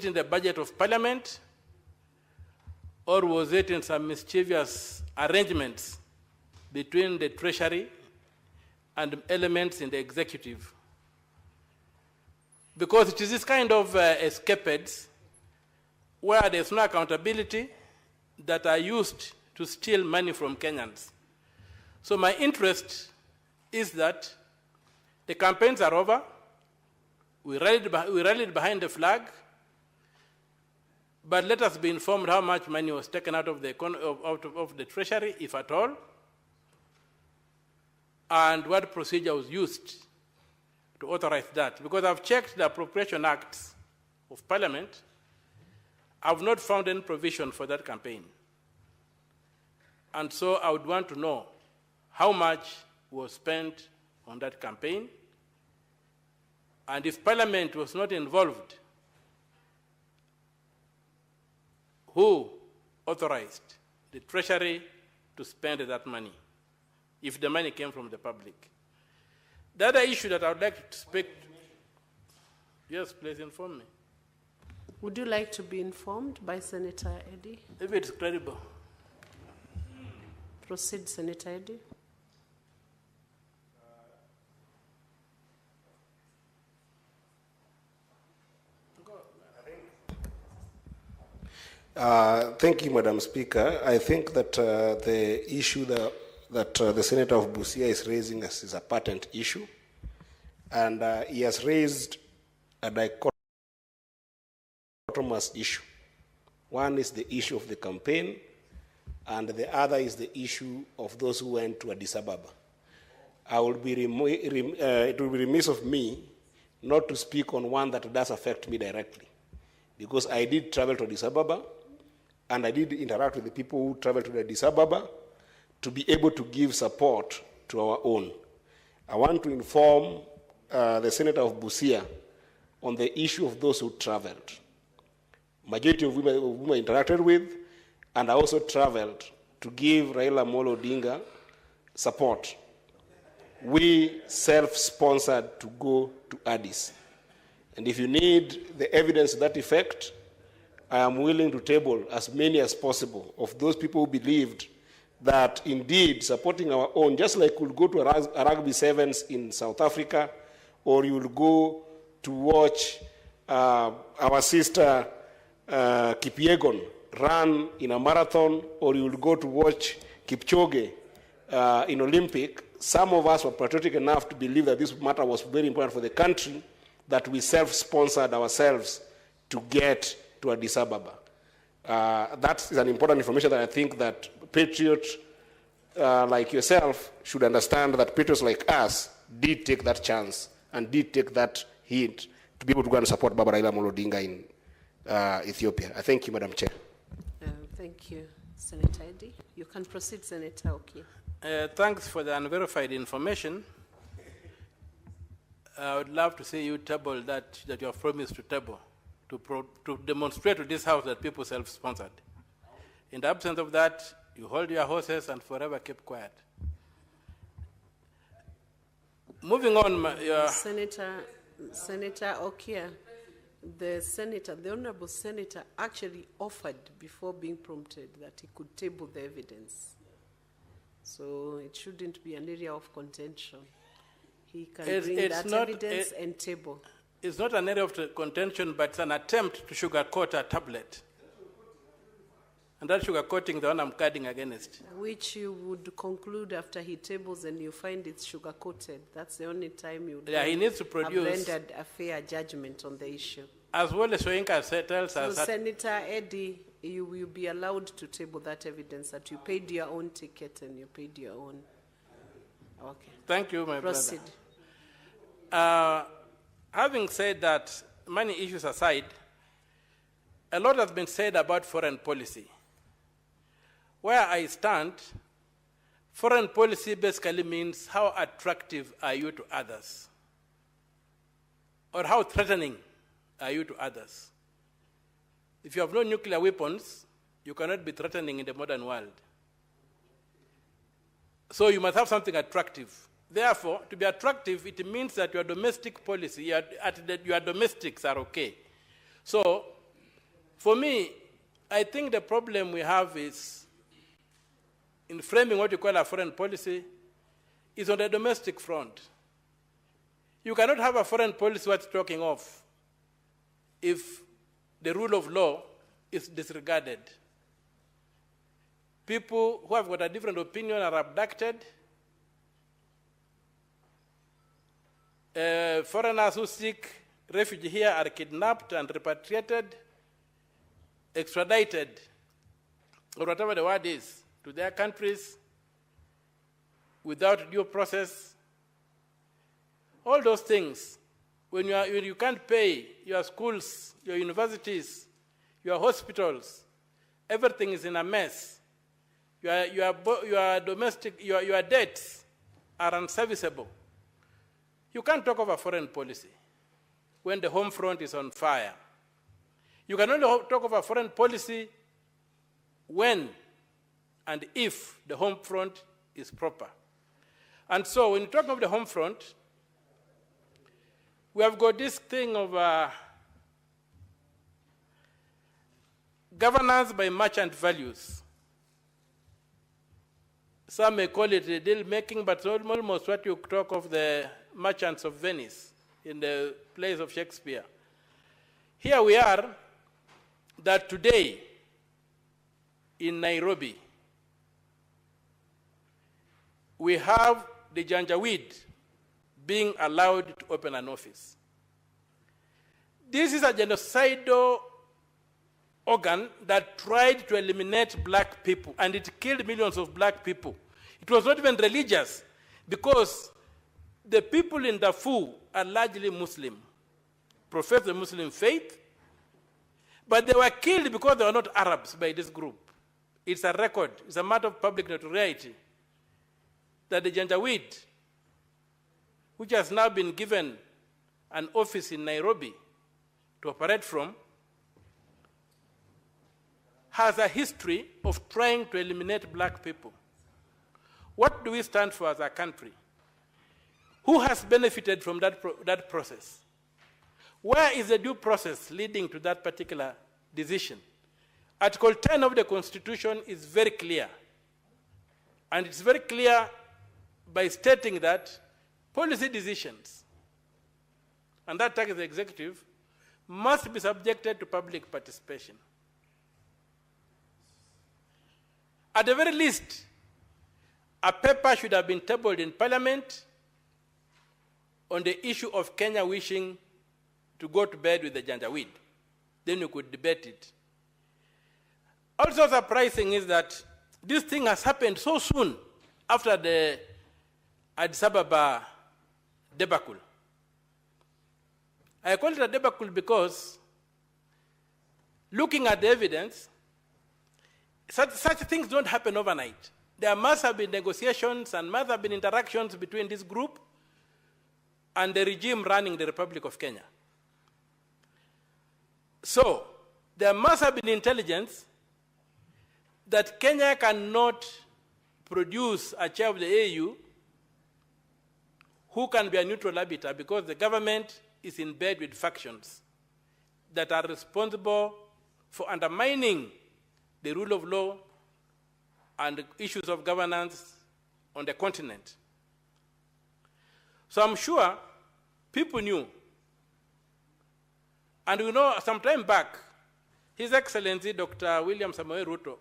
in the budget of Parliament, or was it in some mischievous arrangements between the Treasury and elements in the executive? Because it is this kind of escapades where there's no accountability that are used to steal money from Kenyans. So my interest is that the campaigns are over. We rallied behind the flag, but let us be informed how much money was taken out of the Treasury, if at all, and what procedure was used to authorize that. Because I've checked the Appropriation Acts of Parliament, I've not found any provision for that campaign. And so I would want to know how much was spent on that campaign, and if Parliament was not involved, who authorized the Treasury to spend that money, if the money came from the public? The other issue that I would like to speak to, yes, please inform me. Would you like to be informed by Senator Eddy? If it's credible. Proceed, Senator Eddy. Thank you, Madam Speaker. I think that the issue that the Senator of Busia is raising is a patent issue, and he has raised a dichotomous issue. One is the issue of the campaign, and the other is the issue of those who went to Addis Ababa. It will be remiss of me not to speak on one that does affect me directly, because I did travel to Addis Ababa, and I did interact with the people who traveled to Addis Ababa to be able to give support to our own. I want to inform the Senator of Busia on the issue of those who traveled. Majority of whom I interacted with, and I also traveled to give Raila Amolo Odinga support. We self-sponsored to go to Addis. And if you need the evidence to that effect, I am willing to table as many as possible of those people who believed that indeed supporting our own, just like we'll go to a rugby sevens in South Africa, or you will go to watch our sister Kipyegon run in a marathon, or you will go to watch Kipchoge in Olympic. Some of us were patriotic enough to believe that this matter was very important for the country, that we self-sponsored ourselves to get to Addis Ababa. That is an important information that I think that patriots like yourself should understand, that patriots like us did take that chance and did take that hint to be able to go and support Baba Raila Amolo Odinga in Ethiopia. I thank you, Madam Chair. Thank you, Senator Eddy. You can proceed, Senator Okiya. Thanks for the unverified information. I would love to see you table that you have promised to table, to demonstrate to this House that people self-sponsored. In the absence of that, you hold your horses and forever keep quiet. Moving on, Senator Okiya, the Honorable Senator actually offered before being prompted that he could table the evidence. So it shouldn't be an area of contention. He can bring that evidence and table. It's not an area of contention, but it's an attempt to sugarcoat a tablet. And that sugarcoating, the one I'm guarding against. Which you would conclude after he tables and you find it's sugar-coated. That's the only time you he needs to produce have rendered a fair judgment on the issue. As well as Soyinka tells us. So Senator Eddy, you will be allowed to table that evidence that you paid your own ticket and you paid your own. Okay. Thank you, my Proceed. brother. Having said that, money issues aside, a lot has been said about foreign policy. Where I stand, foreign policy basically means how attractive are you to others? Or how threatening are you to others? If you have no nuclear weapons, you cannot be threatening in the modern world. So you must have something attractive. Therefore, to be attractive, it means that your domestic policy, your domestics are okay. So For me, I think the problem we have is in framing what you call a foreign policy is on the domestic front. You cannot have a foreign policy worth talking of if the rule of law is disregarded. People who have got a different opinion are abducted. Foreigners who seek refuge here are kidnapped and repatriated, extradited, or whatever the word is, to their countries without due process. All those things, when you can't pay your schools, your universities, your hospitals, everything is in a mess. Your debts are unserviceable. You can't talk of a foreign policy when the home front is on fire. You can only talk of a foreign policy when and if the home front is proper. And so when you talk of the home front, we have got this thing of governance by merchant values. Some may call it deal-making, but it's almost what you talk of the merchants of Venice in the plays of Shakespeare. Here we are, that today in Nairobi, we have the Janjaweed being allowed to open an office. This is a genocidal organ that tried to eliminate black people, and it killed millions of black people. It was not even religious, because the people in Darfur are largely Muslim, profess the Muslim faith, but they were killed because they were not Arabs by this group. It's a record, it's a matter of public notoriety, that the Janjaweed, which has now been given an office in Nairobi to operate from, has a history of trying to eliminate black people. What do we stand for as a country? Who has benefited from that process? Where is the due process leading to that particular decision? Article 10 of the Constitution is very clear. And it's very clear by stating that policy decisions, and that tax the executive, must be subjected to public participation. At the very least, a paper should have been tabled in Parliament on the issue of Kenya wishing to go to bed with the Janjaweed. Then you could debate it. Also surprising is that this thing has happened so soon after the Addis Ababa debacle. I call it a debacle because, looking at the evidence, such things don't happen overnight. There must have been negotiations and must have been interactions between this group and the regime running the Republic of Kenya. So, there must have been intelligence that Kenya cannot produce a chair of the AU who can be a neutral arbiter, because the government is in bed with factions that are responsible for undermining the rule of law and issues of governance on the continent. So I'm sure people knew. And we know some time back, His Excellency Dr. William Samoei Ruto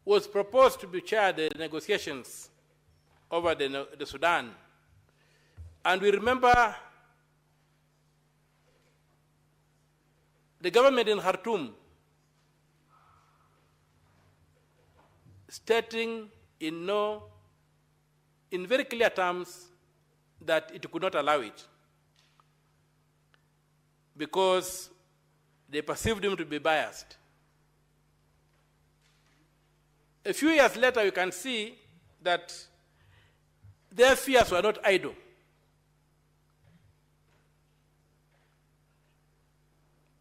was proposed to be chair the negotiations over the Sudan. And we remember the government in Khartoum stating in very clear terms that it could not allow it because they perceived him to be biased. A few years later, you can see that their fears were not idle.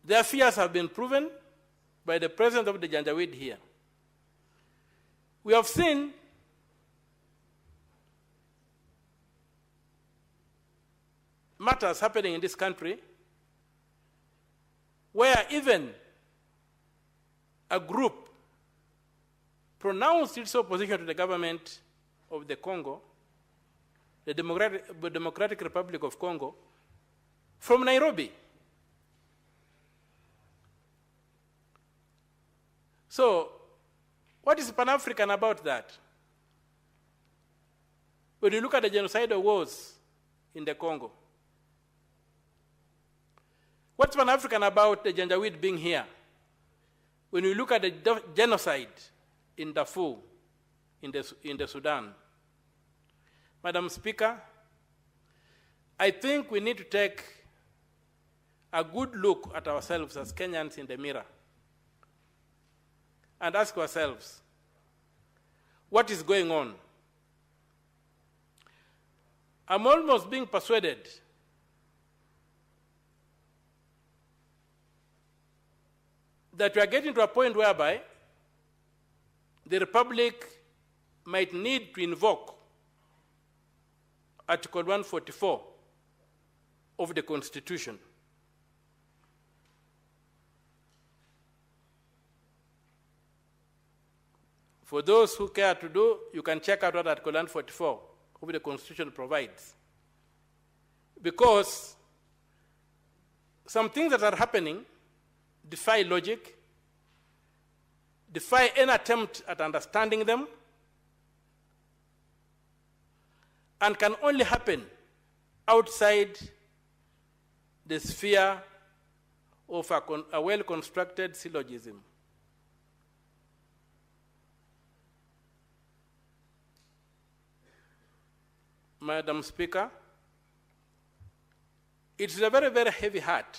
Their fears have been proven by the presence of the Janjaweed here. We have seen matters happening in this country where even a group pronounced its opposition to the government of the Congo, the Democratic Republic of Congo, from Nairobi. So, what is Pan-African about that? When you look at the genocidal wars in the Congo, what's Pan-African about the Janjaweed being here? When you look at the genocide in Darfur, in the Sudan, Madam Speaker, I think we need to take a good look at ourselves as Kenyans in the mirror and ask ourselves, what is going on? I'm almost being persuaded that we are getting to a point whereby the Republic might need to invoke Article 144 of the Constitution. For those who care to do, you can check out what Article 144 of the Constitution provides. Because some things that are happening defy logic, defy any attempt at understanding them, and can only happen outside the sphere of a well-constructed syllogism. Madam Speaker, it's a very, very heavy heart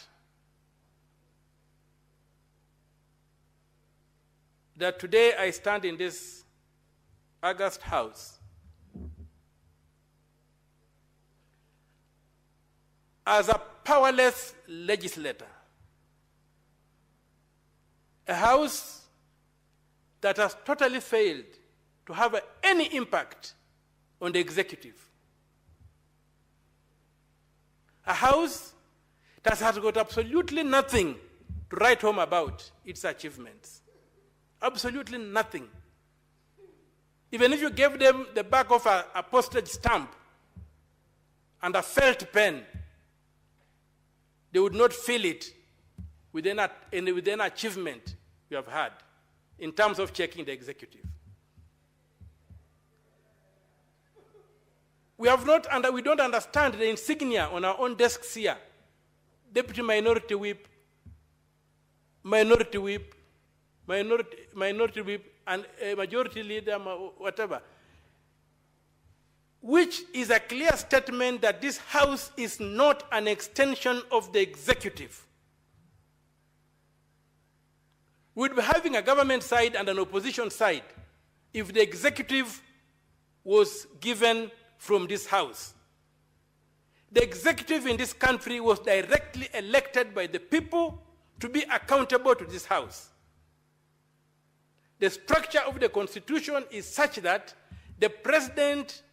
that today I stand in this august house as a powerless legislator, a house that has totally failed to have any impact on the executive, a house that has got absolutely nothing to write home about its achievements. Absolutely nothing. Even if you gave them the back of a postage stamp and a felt pen, they would not feel it within an achievement you have had in terms of checking the executive. We don't understand the insignia on our own desks here. Deputy Minority Whip, Minority Whip, Minority Whip, and a Majority Leader, whatever, which is a clear statement that this House is not an extension of the executive. We'd be having a government side and an opposition side if the executive was given from this House. The executive in this country was directly elected by the people to be accountable to this House. The structure of the Constitution is such that the president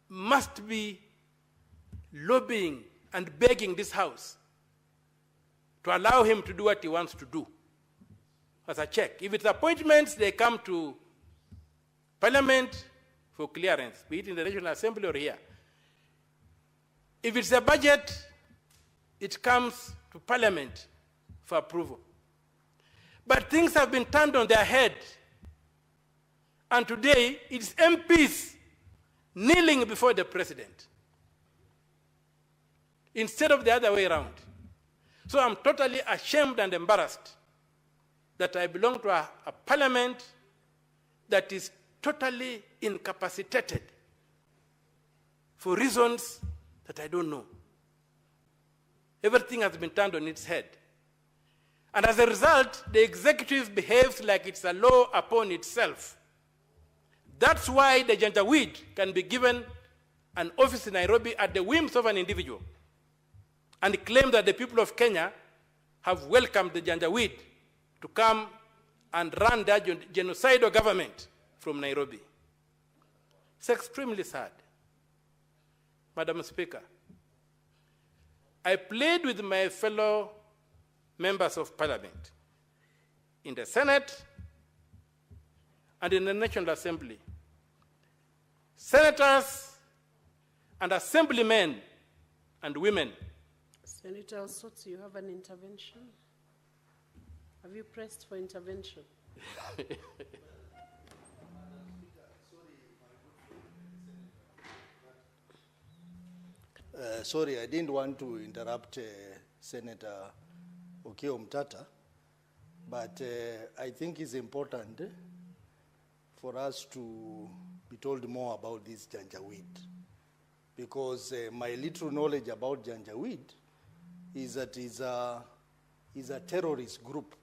must be lobbying and begging this House to allow him to do what he wants to do as a check. If it's appointments, they come to Parliament for clearance, be it in the National Assembly or here. If it's a budget, it comes to Parliament for approval. But things have been turned on their head. And today, it's MPs kneeling before the president instead of the other way around. So I'm totally ashamed and embarrassed that I belong to a parliament that is totally incapacitated for reasons that I don't know. Everything has been turned on its head. And as a result, the executive behaves like it's a law upon itself. That's why the Janjaweed can be given an office in Nairobi at the whims of an individual and claim that the people of Kenya have welcomed the Janjaweed to come and run their genocidal government from Nairobi. It's extremely sad. Madam Speaker, I plead with my fellow members of Parliament in the Senate and in the National Assembly. Senators and assemblymen and women. Senator Osotsi, you have an intervention? Have you pressed for intervention? Sorry, I didn't want to interrupt Senator Okiya Omtatah, but I think it's important for us to be told more about this Janjaweed, because my little knowledge about Janjaweed is that it's a terrorist group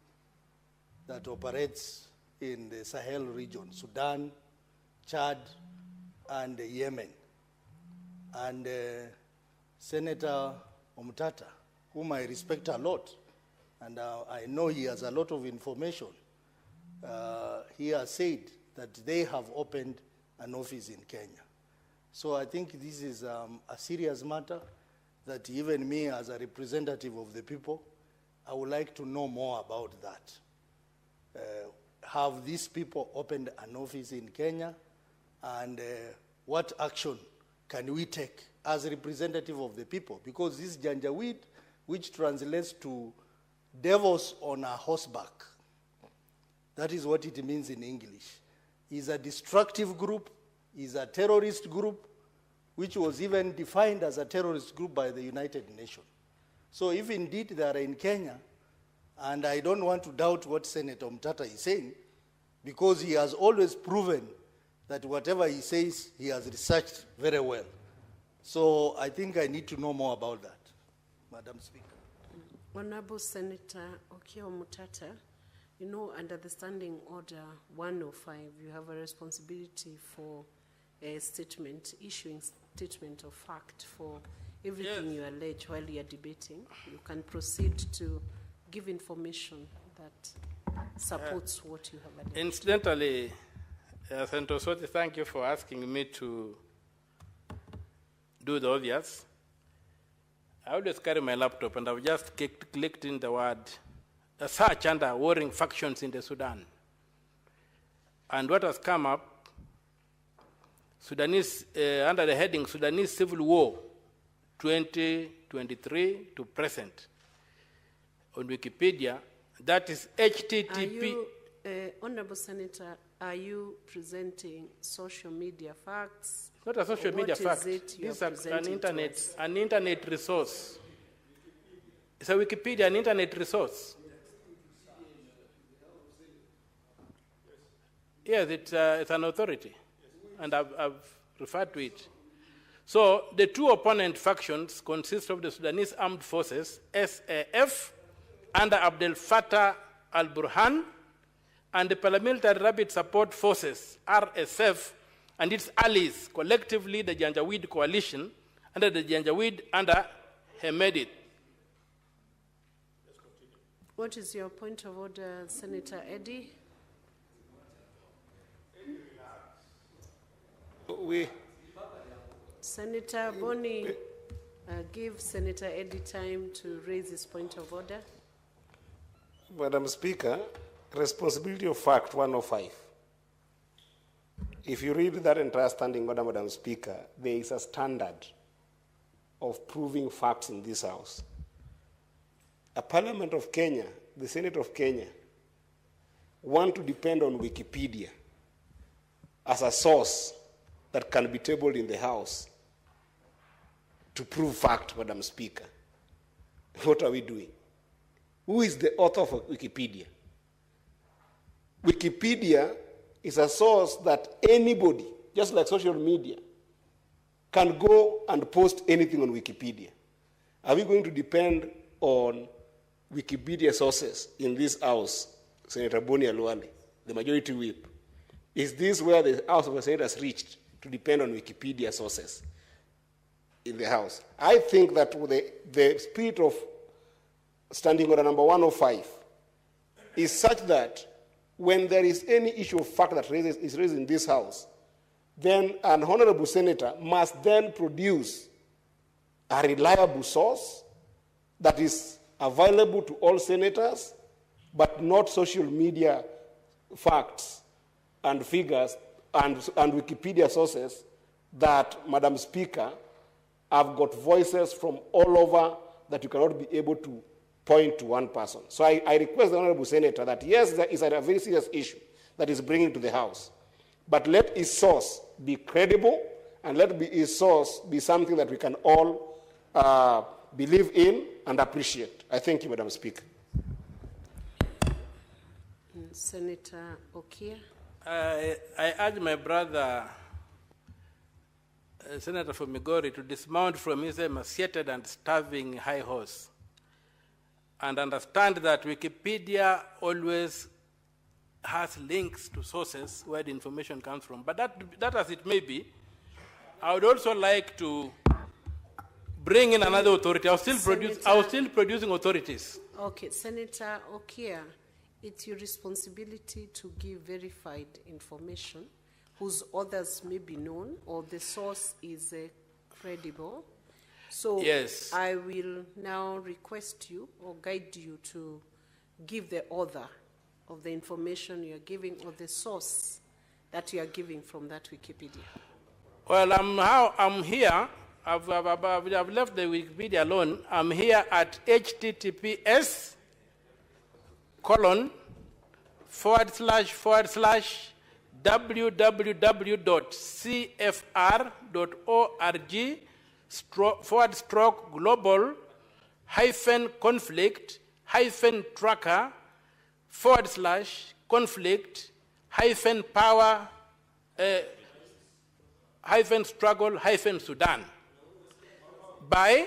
that operates in the Sahel region, Sudan, Chad, and Yemen. And Senator Omtatah, whom I respect a lot, and I know he has a lot of information, he has said that they have opened an office in Kenya. So I think this is a serious matter that even me as a representative of the people, I would like to know more about that. Have these people opened an office in Kenya, and what action can we take as a representative of the people? Because this Janjaweed, which translates to devils on a horseback, that is what it means in English, is a destructive group, is a terrorist group, which was even defined as a terrorist group by the United Nations. So if indeed they are in Kenya, and I don't want to doubt what Senator Omtatah is saying, because he has always proven that whatever he says, he has researched very well. So I think I need to know more about that, Madam Speaker. Honorable Senator Okiya Omtatah, you know, under the Standing Order 105, you have a responsibility for a statement, issuing statement of fact for everything you allege while you are debating. You can proceed to give information that supports what you have alleged. Incidentally, Senator Osotsi, thank you for asking me to do the obvious. I always carry my laptop, and I've just clicked in the word search under warring factions in the Sudan. And what has come up, Sudanese, under the heading Sudanese Civil War 2023 to present on Wikipedia, that is HTTP. Honorable Senator, are you presenting social media facts? Not a social media fact. This is an internet resource. It's a Wikipedia, an internet resource. Yes, it's an authority, and I've referred to it. So the two opponent factions consist of the Sudanese Armed Forces, SAF, under Abdel Fattah al-Burhan, and the Parliamentary Rapid Support Forces, RSF, and its allies, collectively the Janjaweed Coalition, under the Janjaweed under Hemedit. What is your point of order, Senator Eddy? Senator Boni, give Senator Eddy time to raise his point of order. Madam Speaker, responsibility of fact 105. If you read that entire standing order, Madam Speaker, there is a standard of proving facts in this House. A Parliament of Kenya, the Senate of Kenya, want to depend on Wikipedia as a source that can be tabled in the House to prove fact, Madam Speaker. What are we doing? Who is the author of Wikipedia? Wikipedia is a source that anybody, just like social media, can go and post anything on Wikipedia. Are we going to depend on Wikipedia sources in this House, Senator Boni Aluale, the majority whip? Is this where the House of Representatives has reached, to depend on Wikipedia sources in the House? I think that the spirit of Standing Order number 105 is such that when there is any issue of fact that is raised in this House, then an honorable senator must then produce a reliable source that is available to all senators, but not social media facts and figures and Wikipedia sources that, Madam Speaker, have got voices from all over that you cannot be able to point to one person. So I request the Honorable Senator that, yes, there is a very serious issue that is bringing to the House, but let his source be credible and let his source be something that we can all believe in and appreciate. I thank you, Madam Speaker. Senator Okiya. I urge my brother, Senator from Migori, to dismount from his emaciated and starving high horse and understand that Wikipedia always has links to sources where the information comes from. But that as it may be, I would also like to bring in another authority. I was still producing authorities. Okay, Senator Okiya, it's your responsibility to give verified information whose authors may be known or the source is credible. So yes. I will now request you or guide you to give the author of the information you are giving or the source that you are giving from that Wikipedia. Well, I'm here. I've left the Wikipedia alone. I'm here at https://www.cfr.org/global-conflict-power-struggle-Sudan by